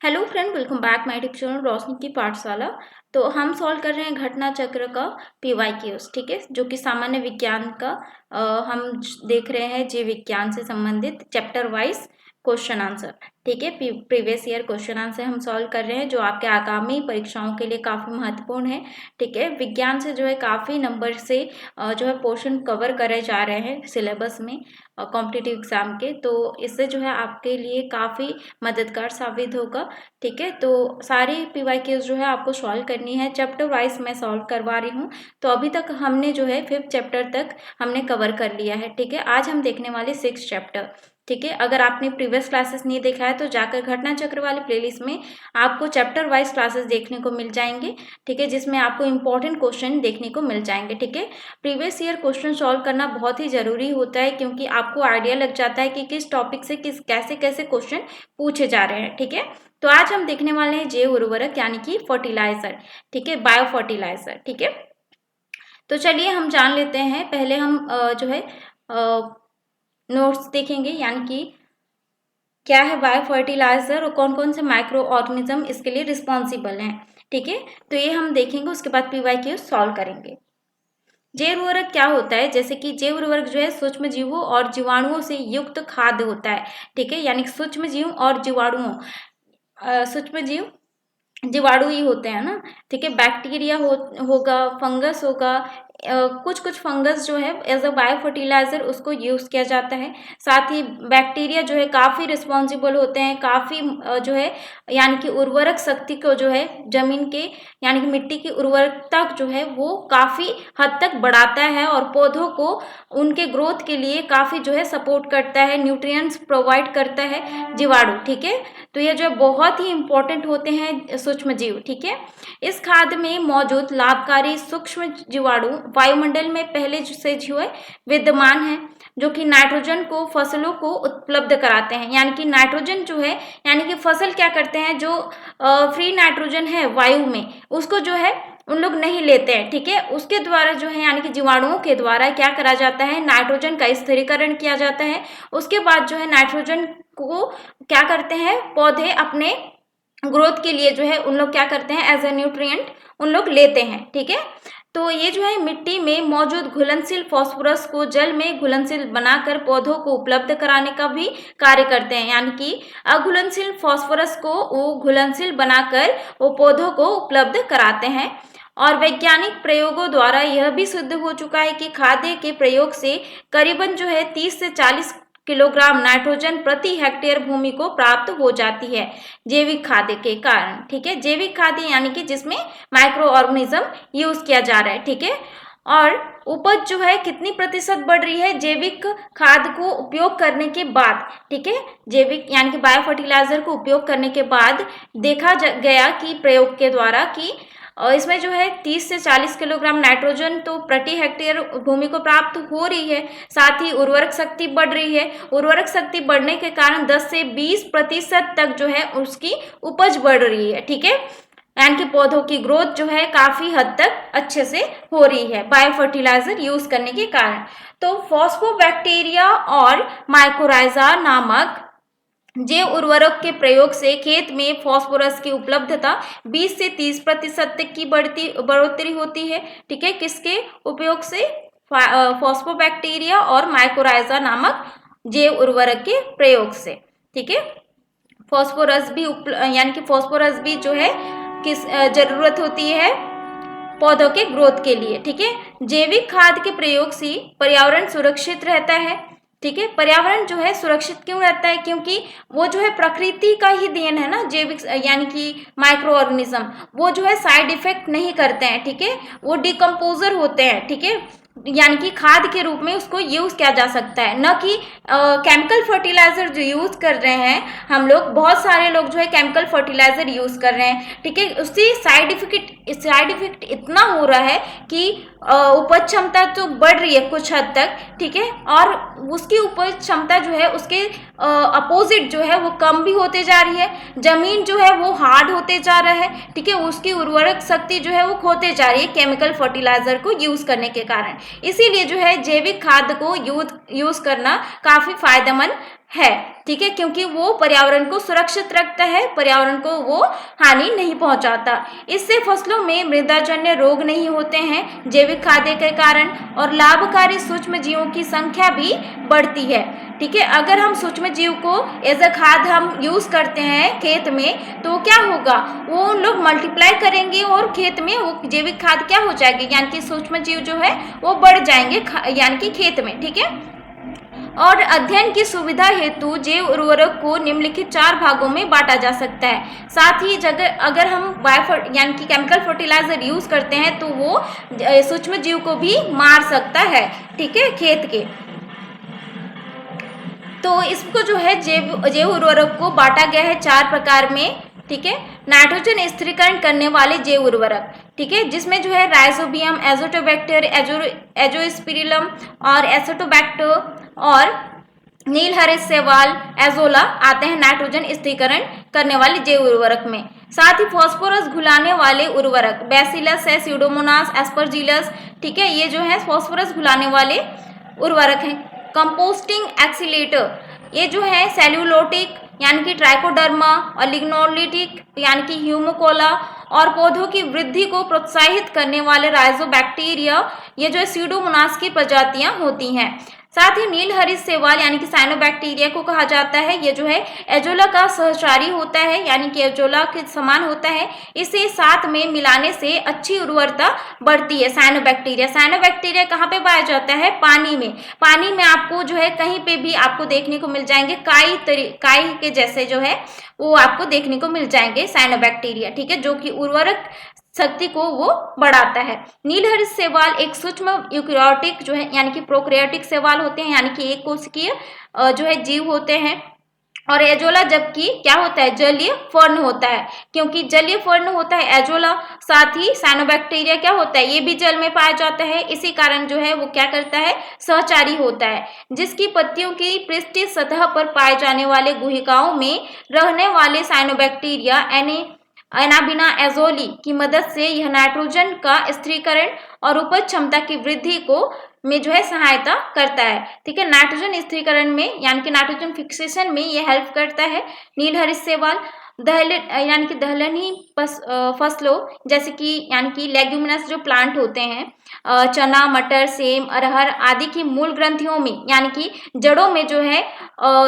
Hello friend, welcome back my YouTube channel Roshni की पाठशाला। तो हम सॉल्व कर रहे हैं घटना चक्र का पीवाईक्यूज, ठीक है, जो कि सामान्य विज्ञान का हम देख रहे हैं जीव विज्ञान से संबंधित चैप्टर वाइज क्वेश्चन आंसर, ठीक है। प्रीवियस ईयर क्वेश्चन आंसर हम सॉल्व कर रहे हैं जो आपके आगामी परीक्षाओं के लिए काफ़ी महत्वपूर्ण है, ठीक है। विज्ञान से जो है काफ़ी नंबर से जो है पोर्शन कवर करे जा रहे हैं सिलेबस में कॉम्पिटिटिव एग्जाम के, तो इससे जो है आपके लिए काफ़ी मददगार साबित होगा, ठीक है। तो सारी पीवाईक्यूज जो है आपको सॉल्व करनी है, चैप्टर वाइज मैं सॉल्व करवा रही हूँ। तो अभी तक हमने जो है 5th चैप्टर तक हमने कवर कर लिया है, ठीक है। आज हम देखने वाले 6th चैप्टर, ठीक है। अगर आपने प्रीवियस क्लासेस नहीं देखा है तो जाकर घटना चक्र वाले प्लेलिस्ट में आपको चैप्टर वाइज क्लासेस देखने को मिल जाएंगे, ठीक है, जिसमें आपको इंपॉर्टेंट क्वेश्चन देखने को मिल जाएंगे, ठीक है। प्रीवियस ईयर क्वेश्चन सॉल्व करना बहुत ही जरूरी होता है क्योंकि आपको आइडिया लग जाता है कि किस टॉपिक से कैसे कैसे क्वेश्चन पूछे जा रहे हैं, ठीक है। तो आज हम देखने वाले हैं जैव उर्वरक यानी कि फर्टिलाइजर, ठीक है, बायो फर्टिलाइजर, ठीक है। तो चलिए हम जान लेते हैं। पहले हम जो है नोट्स देखेंगे, यानी कि क्या है बायो फर्टिलाइजर और कौन कौन से माइक्रो ऑर्गेनिज्म इसके लिए रिस्पॉन्सिबल हैं, ठीक है। तो ये हम देखेंगे, उसके बाद पीवाईक्यू सॉल्व करेंगे। जैव उर्वरक क्या होता है? जैसे कि जैव उर्वरक जो है सूक्ष्म जीवों और जीवाणुओं से युक्त खाद्य होता है, ठीक है, यानी सूक्ष्म जीव और जीवाणुओं सूक्ष्म जीव जीवाणु ही होते हैं ना, ठीक है। बैक्टीरिया होगा, फंगस होगा, कुछ कुछ फंगस जो है एज अ बायो फर्टिलाइजर उसको यूज किया जाता है। साथ ही बैक्टीरिया जो है काफी रिस्पॉन्सिबल होते हैं, काफी जो है यानी कि उर्वरक शक्ति को जो है जमीन के यानी कि मिट्टी की उर्वरकता जो है वो काफी हद तक बढ़ाता है और पौधों को उनके ग्रोथ के लिए काफी जो है सपोर्ट करता है, न्यूट्रिएंट्स प्रोवाइड करता है जीवाणु, ठीक है। तो ये जो है बहुत ही इंपॉर्टेंट होते हैं सूक्ष्म जीव, ठीक है। इस खाद्य में मौजूद लाभकारी सूक्ष्म जीवाणु वायुमंडल में पहले से जो है विद्यमान है, जो कि नाइट्रोजन को फसलों को उपलब्ध कराते हैं। यानी कि नाइट्रोजन जो है यानी कि फसल क्या करते हैं, जो फ्री नाइट्रोजन है वायु में उसको जो है उन लोग नहीं लेते हैं, ठीक है। उसके द्वारा जो है यानी कि जीवाणुओं के द्वारा क्या करा जाता है, नाइट्रोजन का स्थिरीकरण किया जाता है। उसके बाद जो है नाइट्रोजन को क्या करते हैं, पौधे अपने ग्रोथ के लिए जो है उन लोग क्या करते हैं, एज ए न्यूट्रिएंट उन लोग लेते हैं, ठीक है। तो ये जो है मिट्टी में मौजूद घुलनशील फास्फोरस को जल में घुलनशील बनाकर पौधों को उपलब्ध कराने का भी कार्य करते हैं। यानी कि अघुलनशील फास्फोरस को वो घुलनशील बनाकर वो पौधों को उपलब्ध कराते हैं। और वैज्ञानिक प्रयोगों द्वारा यह भी सिद्ध हो चुका है कि खाद्य के प्रयोग से करीबन जो है 30 से 40 किलोग्राम नाइट्रोजन प्रति हेक्टेयर भूमि को प्राप्त हो जाती है जैविक खाद्य के कारण, ठीक है। जैविक खाद्य यानी कि जिसमें माइक्रो ऑर्गेनिज्म यूज किया जा रहा है, ठीक है। और उपज जो है कितनी प्रतिशत बढ़ रही है जैविक खाद को उपयोग करने के बाद, ठीक है। जैविक यानी कि बायो फर्टिलाइजर को उपयोग करने के बाद देखा गया कि प्रयोग के द्वारा कि और इसमें जो है 30 से 40 किलोग्राम नाइट्रोजन तो प्रति हेक्टेयर भूमि को प्राप्त हो रही है। साथ ही उर्वरक शक्ति बढ़ रही है। उर्वरक शक्ति बढ़ने के कारण 10 से 20% तक जो है उसकी उपज बढ़ रही है, ठीक है। यानी कि पौधों की ग्रोथ जो है काफी हद तक अच्छे से हो रही है बायो फर्टिलाइजर यूज करने के कारण। तो फॉस्फोबैक्टीरिया और माइकोराइजा नामक जैव उर्वरक के प्रयोग से खेत में फास्फोरस की उपलब्धता 20 से 30% तक की बढ़ोतरी होती है, ठीक है। किसके उपयोग से? फॉस्फोबैक्टीरिया और माइकोराइजा नामक जैव उर्वरक के प्रयोग से, ठीक है। फास्फोरस भी यानी कि फास्फोरस भी जो है किस जरूरत होती है पौधों के ग्रोथ के लिए, ठीक है। जैविक खाद के प्रयोग से पर्यावरण सुरक्षित रहता है, ठीक है। पर्यावरण जो है सुरक्षित क्यों रहता है? क्योंकि वो जो है प्रकृति का ही देन है ना, जैविक यानी कि माइक्रो ऑर्गेनिज्म वो जो है साइड इफेक्ट नहीं करते हैं, ठीक है। वो डिकम्पोजर होते हैं, ठीक है, यानी कि खाद के रूप में उसको यूज किया जा सकता है, न कि केमिकल फर्टिलाइजर जो यूज कर रहे हैं हम लोग। बहुत सारे लोग जो है केमिकल फर्टिलाइजर यूज कर रहे हैं, ठीक है। उससे साइड इफेक्ट इतना हो रहा है कि उपज क्षमता तो बढ़ रही है कुछ हद तक, ठीक है, और उसकी उपज क्षमता जो है उसके अपोजिट जो है वो कम भी होते जा रही है। जमीन जो है वो हार्ड होते जा रहा है, ठीक है, उसकी उर्वरक शक्ति जो है वो खोते जा रही है केमिकल फर्टिलाइजर को यूज करने के कारण। इसीलिए जो है जैविक खाद को यूज करना काफी फायदेमंद है, ठीक है, क्योंकि वो पर्यावरण को सुरक्षित रखता है, पर्यावरण को वो हानि नहीं पहुंचाता। इससे फसलों में मृदाजन्य रोग नहीं होते हैं जैविक खाद्य के कारण, और लाभकारी सूक्ष्म जीवों की संख्या भी बढ़ती है, ठीक है। अगर हम सूक्ष्म जीव को एज अ खाद हम यूज करते हैं खेत में, तो क्या होगा, वो उन लोग मल्टीप्लाई करेंगे और खेत में वो जैविक खाद क्या हो जाएगी, यानी कि सूक्ष्म जीव जो है वो बढ़ जाएंगे यानी कि खेत में, ठीक है। और अध्ययन की सुविधा हेतु जैव उर्वरक को निम्नलिखित 4 भागों में बांटा जा सकता है। साथ ही जगह अगर हम यानी कि केमिकल फर्टिलाइजर यूज करते हैं तो वो सूक्ष्म जीव को भी मार सकता है, ठीक है, खेत के। तो इसको जो है जैव उर्वरक को बांटा गया है 4 प्रकार में, ठीक है। नाइट्रोजन स्थिरीकरण करने वाले जैव उर्वरक, ठीक है, जिसमें जो है राइजोबियम, एजोटोबैक्टर, एजोस्पिरिलम और एसिटोबैक्टर और नीलहरित शैवाल, एजोला आते हैं नाइट्रोजन स्थिरीकरण करने वाले जैव उर्वरक में। साथ ही फास्फोरस घुलाने वाले उर्वरक बैसिलस है, स्यूडोमोनास, एस्परजिलस, ठीक है, ये जो है फास्फोरस घुलाने वाले उर्वरक हैं। कंपोस्टिंग एक्सीलेटर, ये जो है सेल्यूलोटिक यानी कि ट्राइकोडर्मा और लिग्नोलिटिक यानी कि ह्यूमोकोला और पौधों की वृद्धि को प्रोत्साहित करने वाले राइजोबैक्टीरिया, ये जो है स्यूडोमोनास की प्रजातियां होती हैं। साथ ही नीलहरित शैवाल यानी कि साइनोबैक्टीरिया को कहा जाता है, ये जो है एजोला का सहचारी होता है, यानी कि एजोला के समान होता है। इसे साथ में मिलाने से अच्छी उर्वरता बढ़ती है। साइनोबैक्टीरिया कहाँ पे पाया जाता है, पानी में। पानी में आपको जो है कहीं पे भी आपको देखने को मिल जाएंगे, काई के जैसे जो है वो आपको देखने को मिल जाएंगे साइनोबैक्टीरिया, ठीक है, जो कि उर्वरक शक्ति को वो बढ़ाता है। नीलहरित शैवाल एक सूक्ष्म यूकेरियोटिक जो है यानी कि प्रोकैरियोटिक शैवाल होते हैं, यानी कि एक कोशिकीय जो है जीव होते हैं। और एजोला जबकि क्या होता है, जलीय फर्न होता है, क्योंकि जलीय फर्न होता है एजोला। साथ ही साइनोबैक्टीरिया क्या होता है, ये भी जल में पाया जाता है, इसी कारण जो है वो क्या करता है, सहचारी होता है, जिसकी पत्तियों की पृष्ठीय सतह पर पाए जाने वाले गुहिकाओं में रहने वाले साइनोबैक्टीरिया एनाबिना एजोली की मदद से यह नाइट्रोजन का स्थिरीकरण और उपज क्षमता की वृद्धि को में जो है सहायता करता है, ठीक है। नाइट्रोजन स्थिरीकरण में यानी कि नाइट्रोजन फिक्सेशन में ये हेल्प करता है नीलहरित शैवाल। यानी कि दलहनी फसलों जैसे कि यानी कि लेग्यूमिनस जो प्लांट होते हैं, चना, मटर, सेम, अरहर आदि की मूल ग्रंथियों में यानी कि जड़ों में जो है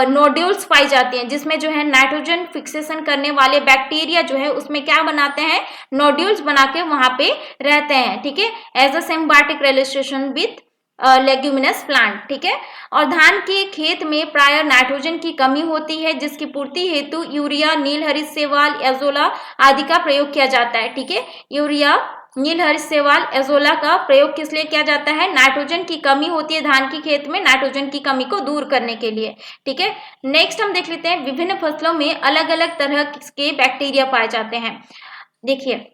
नोड्यूल्स पाई जाती हैं, जिसमें जो है नाइट्रोजन फिक्सेशन करने वाले बैक्टीरिया जो है उसमें क्या बनाते हैं, नोड्यूल्स बना के वहां पे रहते हैं, ठीक है, as a symbiotic relation with leguminous plant, ठीक है। और धान के खेत में प्राय नाइट्रोजन की कमी होती है, जिसकी पूर्ति हेतु यूरिया, नीलहरित शैवाल, एजोला आदि का प्रयोग किया जाता है, ठीक है। यूरिया, नीलहरित शैवाल, एजोला का प्रयोग किस लिए किया जाता है, नाइट्रोजन की कमी होती है धान के खेत में, नाइट्रोजन की कमी को दूर करने के लिए, ठीक है। नेक्स्ट हम देख लेते हैं, विभिन्न फसलों में अलग अलग तरह के बैक्टीरिया पाए जाते हैं। देखिए,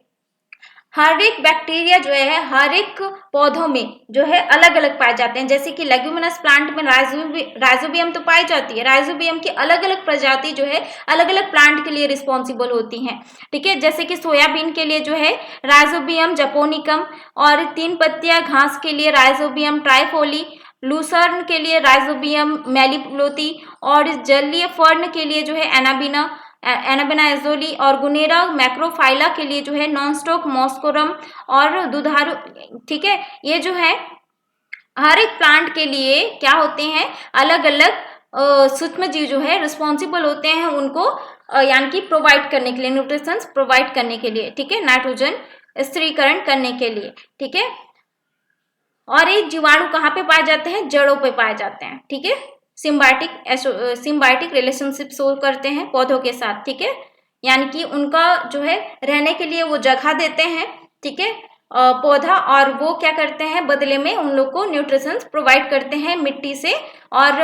हर एक बैक्टीरिया जो है हर एक पौधों में जो है अलग अलग पाए जाते हैं। जैसे कि लेग्यूमिनस प्लांट में राइजोबियम तो पाई जाती है, राइजोबियम की अलग अलग प्रजाति जो है अलग अलग प्लांट के लिए रिस्पॉन्सिबल होती हैं, ठीक है। जैसे कि सोयाबीन के लिए जो है राइजोबियम जपोनिकम, और 3 पत्तियां घास के लिए राइजोबियम ट्राइफोली, लूसर्न के लिए राइजोबियम मेलिलोथी, और जलीय फर्न के लिए जो है एनाबिना एजोली, और गुनेरा मैक्रोफाइला के लिए जो है नॉनस्टॉक मॉस्कोरम और दुधारू, ठीक है। ये जो है हर एक प्लांट के लिए क्या होते हैं, अलग अलग सूक्ष्म जीव जो है रिस्पॉन्सिबल होते हैं उनको यानी कि प्रोवाइड करने के लिए, न्यूट्रिशंस प्रोवाइड करने के लिए, ठीक है, नाइट्रोजन स्थिरीकरण करने के लिए, ठीक है। और ये जीवाणु कहाँ पे पाए जाते हैं, जड़ों पे पाए जाते हैं, ठीक है। सिम्बायोटिक रिलेशनशिप शो करते हैं पौधों के साथ, ठीक है, यानी कि उनका जो है रहने के लिए वो जगह देते हैं, ठीक है, पौधा, और वो क्या करते हैं बदले में उन लोग को न्यूट्रिशंस प्रोवाइड करते हैं मिट्टी से और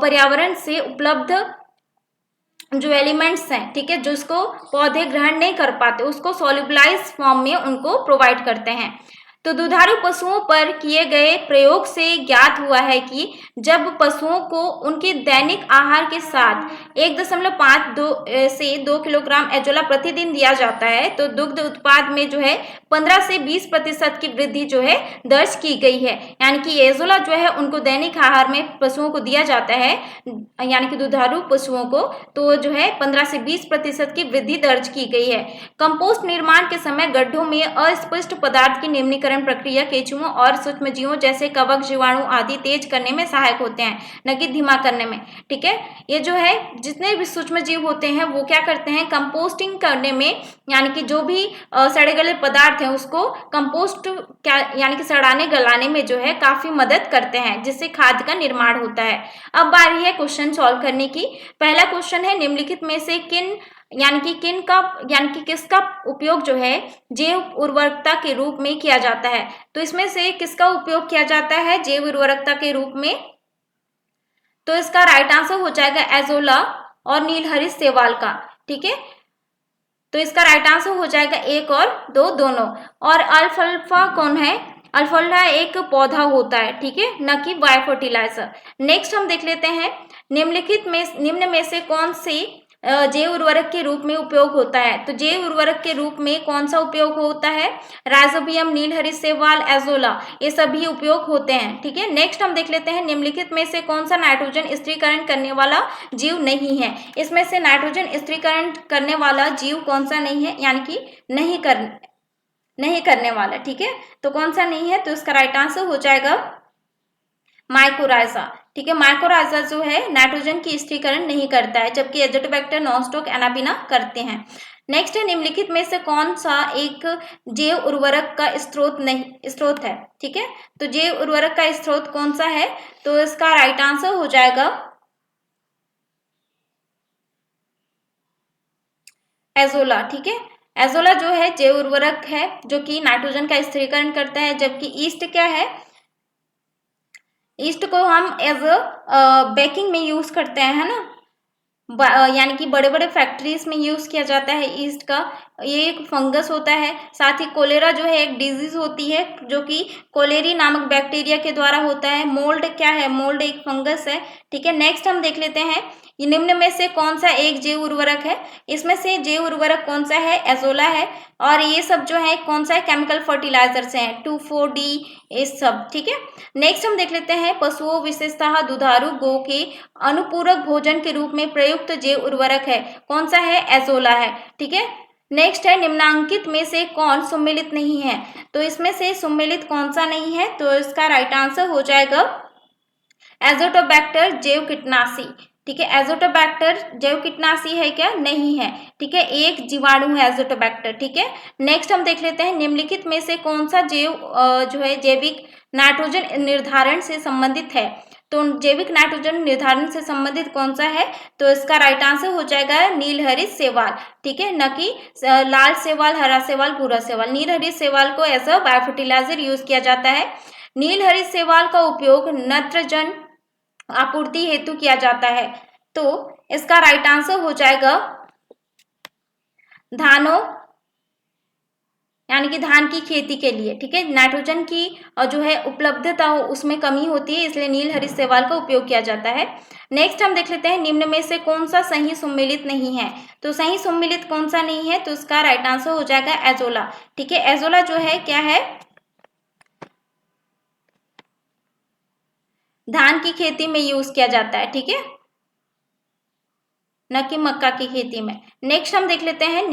पर्यावरण से उपलब्ध जो एलिमेंट्स हैं, ठीक है, जिसको पौधे ग्रहण नहीं कर पाते उसको सोल्यूबलाइज फॉर्म में उनको प्रोवाइड करते हैं। तो दुधारू पशुओं पर किए गए प्रयोग से ज्ञात हुआ है कि जब पशुओं को उनके दैनिक आहार के साथ 1.5 से 2 किलोग्राम एजोला प्रतिदिन दिया जाता है तो दुग्ध उत्पाद में जो है 15 से 20% की वृद्धि जो है दर्ज की गई है। यानी कि एजोला जो है उनको दैनिक आहार में पशुओं को दिया जाता है, यानी कि दुधारू पशुओं को, तो जो है 15 से 20% की वृद्धि दर्ज की गई है। कंपोस्ट निर्माण के समय गड्ढों में अस्पष्ट पदार्थ की निम्नीकरण प्रक्रिया केंचुओं और सूक्ष्मजीवों जैसे कवक, जीवाणु आदि तेज करने में सहायक होते हैं, न कि धीमा करने में। ठीक है, ये जो है जितने भी सूक्ष्मजीव होते हैं वो क्या करते हैं, कंपोस्टिंग करने में, यानी कि जो भी सड़े गले पदार्थ हैं उसको कंपोस्ट क्या यानी कि सड़ाने गलाने में जो है काफी मदद करते हैं, जिससे खाद का निर्माण होता है। अब बारी है क्वेश्चन सॉल्व करने की। पहला क्वेश्चन है निम्नलिखित में से किसका उपयोग जो है जैव उर्वरकता के रूप में किया जाता है। तो इसमें से किसका उपयोग किया जाता है जैव उर्वरकता के रूप में, तो इसका राइट आंसर हो जाएगा एजोला और नीलहरित शैवाल का। ठीक है, तो इसका राइट आंसर हो जाएगा 1 और 2 दोनों। और अल्फाल्फा कौन है, अल्फाल्फा एक पौधा होता है, ठीक है, न कि बायो फर्टिलाइजर। नेक्स्ट हम देख लेते हैं निम्न में से कौन सी जैव उर्वरक के रूप में उपयोग होता है। तो जैव उर्वरक के रूप में कौन सा उपयोग होता है, राइजोबियम, नीलहरित शैवाल, एजोला, ये सभी उपयोग होते हैं। ठीक है, नेक्स्ट हम देख लेते हैं निम्नलिखित में से कौन सा नाइट्रोजन स्थिरीकरण करने वाला जीव नहीं है। इसमें से नाइट्रोजन स्थिरीकरण करने वाला जीव कौन सा नहीं है, यानी कि नहीं करने वाला। ठीक है, तो कौन सा नहीं है, तो इसका राइट आंसर हो जाएगा माइकोराइजा। ठीक है, माइकोराइजा जो है नाइट्रोजन की स्थिरीकरण नहीं करता है, जबकि एजोटोबैक्टर, नॉनस्टॉक, एनाबिना करते हैं। नेक्स्ट है निम्नलिखित में से कौन सा एक जैव उर्वरक का स्रोत है। ठीक है, तो जैव उर्वरक का स्रोत कौन सा है, तो इसका राइट आंसर हो जाएगा एजोला। ठीक है, एजोला जो है जैव उर्वरक है जो कि नाइट्रोजन का स्थिरीकरण करता है, जबकि ईस्ट क्या है, ईस्ट को हम एज बेकिंग में यूज करते हैं, है ना, यानी कि बड़े बड़े फैक्ट्रीज में यूज किया जाता है ईस्ट का। ये एक फंगस होता है। साथ ही कोलेरा जो है एक डिजीज होती है जो कि कोलेरी नामक बैक्टीरिया के द्वारा होता है। मोल्ड क्या है, मोल्ड एक फंगस है। ठीक है, नेक्स्ट हम देख लेते हैं निम्न में से कौन सा एक जैव उर्वरक है। इसमें से जैव उर्वरक कौन सा है, एजोला है। और ये सब जो है कौन सा है, केमिकल फर्टिलाइजर से है, 2,4-D ये सब। ठीक है, नेक्स्ट हम देख लेते हैं पशुओं विशेषतः दुधारू गौ के अनुपूरक भोजन के रूप में प्रयुक्त जैव उर्वरक है, कौन सा है, एजोला है। ठीक है, नेक्स्ट है निम्नांकित में से कौन सम्मिलित नहीं है। तो इसमें से सम्मिलित कौन सा नहीं है, तो इसका राइट आंसर हो जाएगा एजोटोबैक्टर जैव कीटनाशी। ठीक है, एजोटोबैक्टर जैव कीटनाशी है क्या, नहीं है। ठीक है, एक जीवाणु है एजोटोबैक्टर। ठीक है, नेक्स्ट हम देख लेते हैं निम्नलिखित में से कौन सा जो है जैविक नाइट्रोजन निर्धारण से संबंधित है। तो जैविक नाइट्रोजन निर्धारण से संबंधित कौन सा है, तो इसका राइट आंसर हो जाएगा नीलहरित शैवाल। ठीक है, न कि लाल शैवाल, हरा शैवाल, भूरा शैवाल। नीलहरित शैवाल को as a bio fertiliser use किया जाता है। नीलहरित शैवाल का उपयोग नत्रजन आपूर्ति हेतु किया जाता है। तो इसका राइट आंसर हो जाएगा धानों, यानी कि धान की खेती के लिए। ठीक है, नाइट्रोजन की जो है उपलब्धता उसमें कमी होती है, इसलिए नीलहरित शैवाल का उपयोग किया जाता है। नेक्स्ट हम देख लेते हैं निम्न में से कौन सा सही सम्मिलित नहीं है। तो सही सम्मिलित कौन सा नहीं है, तो इसका राइट आंसर हो जाएगा एजोला। ठीक है, एजोला जो है क्या है, धान की खेती में यूज किया जाता है। ठीक है, न कि मक्का की खेती में। नेक्स्ट हम देख लेते हैं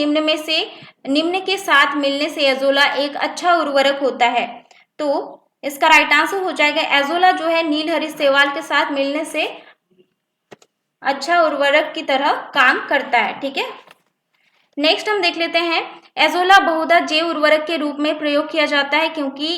निम्न के साथ मिलने से एजोला एक अच्छा उर्वरक होता है। तो इसका राइट आंसर हो जाएगा एजोला जो है नीलहरित शैवाल के साथ मिलने से अच्छा उर्वरक की तरह काम करता है। ठीक है, नेक्स्ट हम देख लेते हैं एजोला बहुधा जैव उर्वरक के रूप में प्रयोग किया जाता है क्योंकि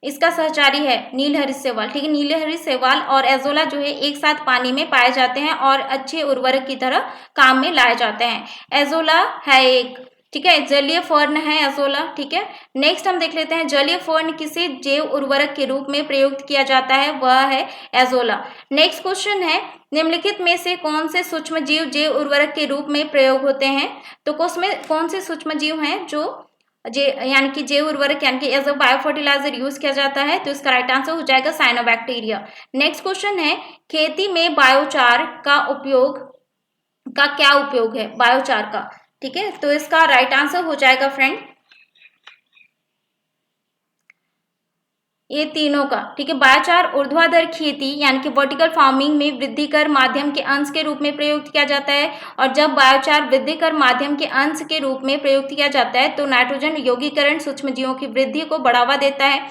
इसका सहचारी है नीलहरित शैवाल। ठीक है, नीलहरित शैवाल और एजोला जो है एक साथ पानी में पाए जाते हैं और अच्छे उर्वरक की तरह काम में लाए जाते हैं। एजोला है एक, ठीक है, जलीय फर्न है एजोला। ठीक है, नेक्स्ट हम देख लेते हैं जलीय फर्न किसे जैव उर्वरक के रूप में प्रयुक्त किया जाता है, वह है एजोला। नेक्स्ट क्वेश्चन है निम्नलिखित में से कौन से सूक्ष्म जीव जैव उर्वरक के रूप में प्रयोग होते हैं। तो कौन से सूक्ष्म जीव हैं जो जे यानी कि जैव उर्वरक यानी कि as a bio fertiliser use किया जाता है, तो इसका राइट आंसर हो जाएगा साइनोबैक्टीरिया। नेक्स्ट क्वेश्चन है, खेती में बायोचार का क्या उपयोग है, बायोचार का, ठीक है, तो इसका राइट आंसर हो जाएगा फ्रेंड ये तीनों का, ठीक है। बायोचार ऊर्ध्वाधर खेती यानी कि वर्टिकल फार्मिंग में वृद्धिकर माध्यम के अंश के रूप में प्रयुक्त किया जाता है, और जब बायोचार वृद्धिकर माध्यम के अंश के रूप में प्रयुक्त किया जाता है तो नाइट्रोजन यौगीकरण सूक्ष्मजीवों की वृद्धि को बढ़ावा देता है।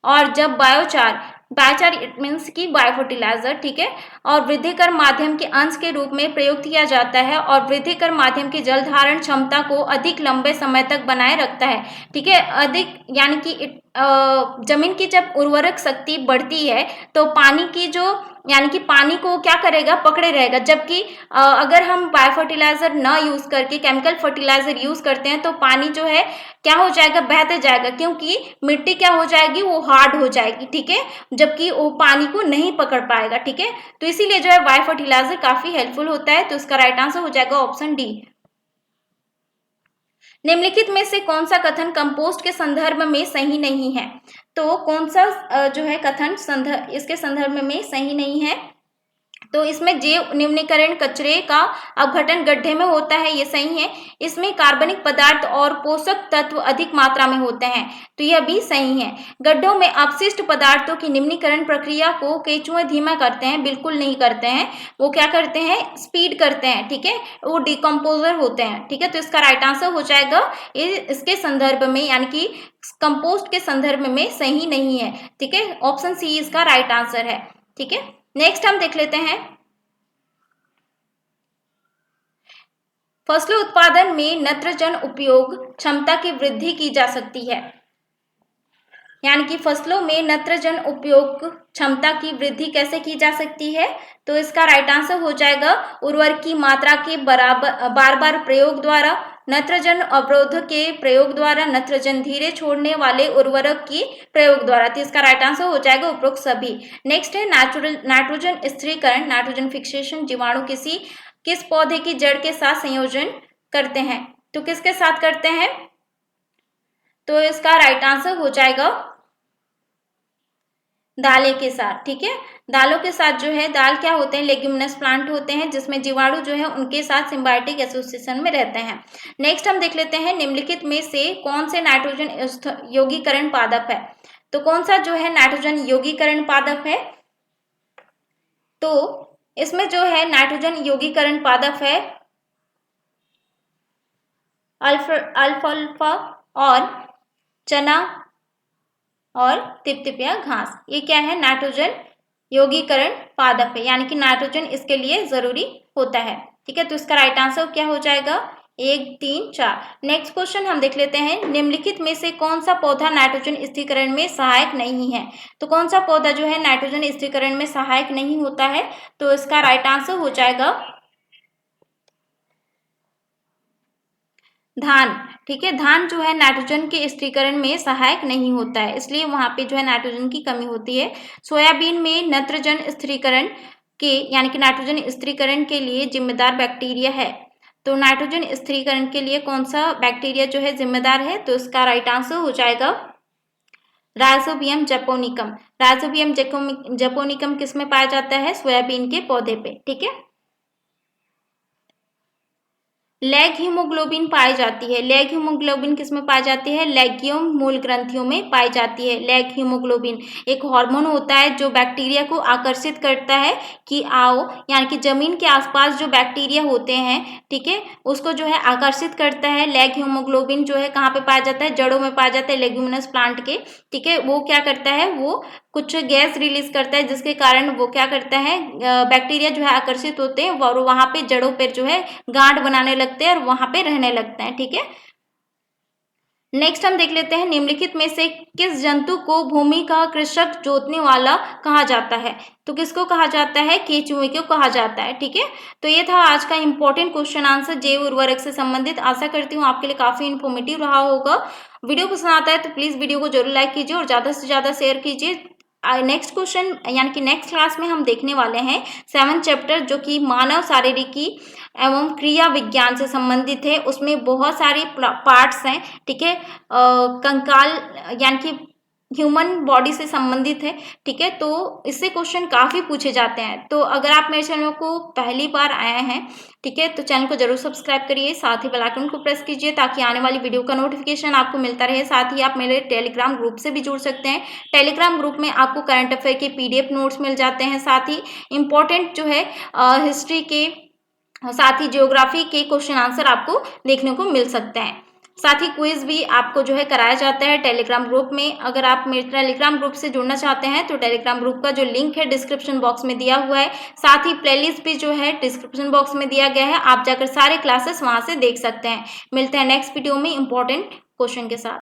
और जब बायोचार बायोचार इट मीन्स की बायो फर्टिलाइजर, ठीक है, और वृद्धिकर माध्यम के अंश के रूप में प्रयुक्त किया जाता है और वृद्धिकर माध्यम की जल धारण क्षमता को अधिक लंबे समय तक बनाए रखता है, ठीक है। अधिक यानी कि जमीन की जब उर्वरक शक्ति बढ़ती है तो पानी की जो यानी कि पानी को क्या करेगा, पकड़े रहेगा, जबकि अगर हम बायो फर्टिलाइजर ना यूज करके केमिकल फर्टिलाइजर यूज करते हैं तो पानी जो है क्या हो जाएगा, बहते जाएगा, क्योंकि मिट्टी क्या हो जाएगी, वो हार्ड हो जाएगी, ठीक है, जबकि वो पानी को नहीं पकड़ पाएगा, ठीक है। तो इसीलिए जो है बायो फर्टिलाइजर काफी हेल्पफुल होता है, तो इसका राइट आंसर हो जाएगा ऑप्शन डी। निम्नलिखित में से कौन सा कथन कंपोस्ट के संदर्भ में सही नहीं है, तो कौन सा जो है कथन इसके संदर्भ में सही नहीं है, तो इसमें जैव निम्नीकरण कचरे का अपघटन गड्ढे में होता है, ये सही है। इसमें कार्बनिक पदार्थ और पोषक तत्व अधिक मात्रा में होते हैं, तो यह भी सही है। गड्ढों में अपशिष्ट पदार्थों की निम्नीकरण प्रक्रिया को केंचुए धीमा करते हैं, बिल्कुल नहीं करते हैं, वो क्या करते हैं, स्पीड करते हैं, ठीक है, वो डिकम्पोजर होते हैं, ठीक है। तो इसका राइट आंसर हो जाएगा इसके संदर्भ में यानी कि कंपोस्ट के संदर्भ में सही नहीं है, ठीक है, ऑप्शन सी इसका राइट आंसर है, ठीक है। नेक्स्ट हम देख लेते हैं, फसलों उत्पादन में नत्रजन उपयोग क्षमता की वृद्धि की जा सकती है, यानी कि फसलों में नत्रजन उपयोग क्षमता की वृद्धि कैसे की जा सकती है, तो इसका राइट आंसर हो जाएगा उर्वरक की मात्रा के बराबर बार बार प्रयोग द्वारा, नत्रजन अवरोध के प्रयोग द्वारा, नत्रजन धीरे छोड़ने वाले उर्वरक की प्रयोग द्वारा, तो इसका राइट आंसर हो जाएगा उपरोक्त सभी। नेक्स्ट है नाइट्रोजन स्थिरीकरण, नाइट्रोजन फिक्सेशन जीवाणु किस पौधे की जड़ के साथ संयोजन करते हैं, तो किसके साथ करते हैं, तो इसका राइट आंसर हो जाएगा दालें के साथ, ठीक है। दालों के साथ जो है, दाल क्या होते हैं, लेग्यूमिनस प्लांट होते हैं जिसमें जीवाणु जो है उनके साथ सिम्बायोटिक एसोसिएशन में रहते हैं। नेक्स्ट हम देख लेते हैं, निम्नलिखित में से कौन से नाइट्रोजन यौगीकरण पादप है, तो कौन सा जो है नाइट्रोजन यौगीकरण पादप है, तो इसमें जो है नाइट्रोजन यौगीकरण पादप है अल्फाल्फा और चना और तिपतिपिया घास, ये क्या है, नाइट्रोजन यौगीकरण पादप है, यानी कि नाइट्रोजन इसके लिए जरूरी होता है, ठीक है। तो इसका राइट आंसर क्या हो जाएगा, 1 3 4। नेक्स्ट क्वेश्चन हम देख लेते हैं, निम्नलिखित में से कौन सा पौधा नाइट्रोजन स्थिरीकरण में सहायक नहीं है, तो कौन सा पौधा जो है नाइट्रोजन स्थिरीकरण में सहायक नहीं होता है, तो इसका राइट आंसर हो जाएगा धान, ठीक है। धान जो है नाइट्रोजन के स्थिरीकरण में सहायक नहीं होता है, इसलिए वहां पे जो है नाइट्रोजन की कमी होती है। सोयाबीन में नत्रजन स्थिरीकरण के यानी कि नाइट्रोजन स्थिरीकरण के लिए जिम्मेदार बैक्टीरिया है, तो नाइट्रोजन स्थिरीकरण के लिए कौन सा बैक्टीरिया जो है जिम्मेदार है, तो इसका राइट आंसर हो जाएगा राइजोबियम जैपोनिकम। राइजोबियम जैपोनिकम किस में पाया जाता है, सोयाबीन के पौधे पे, ठीक है। लैग हीमोग्लोबिन पाई जाती है, लैग हीमोग्लोबिन किसमें पाई जाती है, लेगियम मूल ग्रंथियों में पाई जाती है। लैग हीमोग्लोबिन एक हार्मोन होता है जो बैक्टीरिया को आकर्षित करता है कि आओ, यानी कि जमीन के आसपास जो बैक्टीरिया होते हैं, ठीक है, उसको जो है आकर्षित करता है। लैग हीमोग्लोबिन जो है कहाँ पे पाया जाता है, जड़ों में पाया जाता है लेग्यूमिनस प्लांट के, ठीक है। वो क्या करता है, वो कुछ गैस रिलीज करता है जिसके कारण वो क्या करता है, बैक्टीरिया जो है आकर्षित होते हैं और वहां पे जड़ों पर जो है गांठ बनाने लगते हैं और वहां पे रहने लगते हैं, ठीक है। नेक्स्ट हम देख लेते हैं, निम्नलिखित में से किस जंतु को भूमि का कृषक जोतने वाला कहा जाता है, तो किसको कहा जाता है, केंचुए को कहा जाता है, ठीक है। तो ये था आज का इंपॉर्टेंट क्वेश्चन आंसर जैव उर्वरक से संबंधित। आशा करती हूँ आपके लिए काफी इन्फॉर्मेटिव रहा होगा। वीडियो पसंद आता है तो प्लीज वीडियो को जरूर लाइक कीजिए और ज्यादा से ज्यादा शेयर कीजिए। नेक्स्ट क्वेश्चन यानी कि नेक्स्ट क्लास में हम देखने वाले हैं 7th चैप्टर, जो कि मानव शारीरिकी एवं क्रिया विज्ञान से संबंधित है। उसमें बहुत सारी पार्ट्स हैं, ठीक है। कंकाल यानी कि ह्यूमन बॉडी से संबंधित है, ठीक है। तो इससे क्वेश्चन काफ़ी पूछे जाते हैं। तो अगर आप मेरे चैनल को पहली बार आए हैं, ठीक है, तो चैनल को जरूर सब्सक्राइब करिए, साथ ही बेल आइकन को प्रेस कीजिए ताकि आने वाली वीडियो का नोटिफिकेशन आपको मिलता रहे। साथ ही आप मेरे टेलीग्राम ग्रुप से भी जुड़ सकते हैं। टेलीग्राम ग्रुप में आपको करंट अफेयर के PDF नोट्स मिल जाते हैं, साथ ही इम्पोर्टेंट जो है हिस्ट्री के, साथ ही ज्योग्राफी के क्वेश्चन आंसर आपको देखने को मिल सकते हैं। साथ ही क्विज भी आपको जो है कराया जाता है टेलीग्राम ग्रुप में। अगर आप मेरे टेलीग्राम ग्रुप से जुड़ना चाहते हैं तो टेलीग्राम ग्रुप का जो लिंक है डिस्क्रिप्शन बॉक्स में दिया हुआ है। साथ ही प्लेलिस्ट भी जो है डिस्क्रिप्शन बॉक्स में दिया गया है, आप जाकर सारे क्लासेस वहां से देख सकते हैं। मिलते हैं नेक्स्ट वीडियो में इंपॉर्टेंट क्वेश्चन के साथ।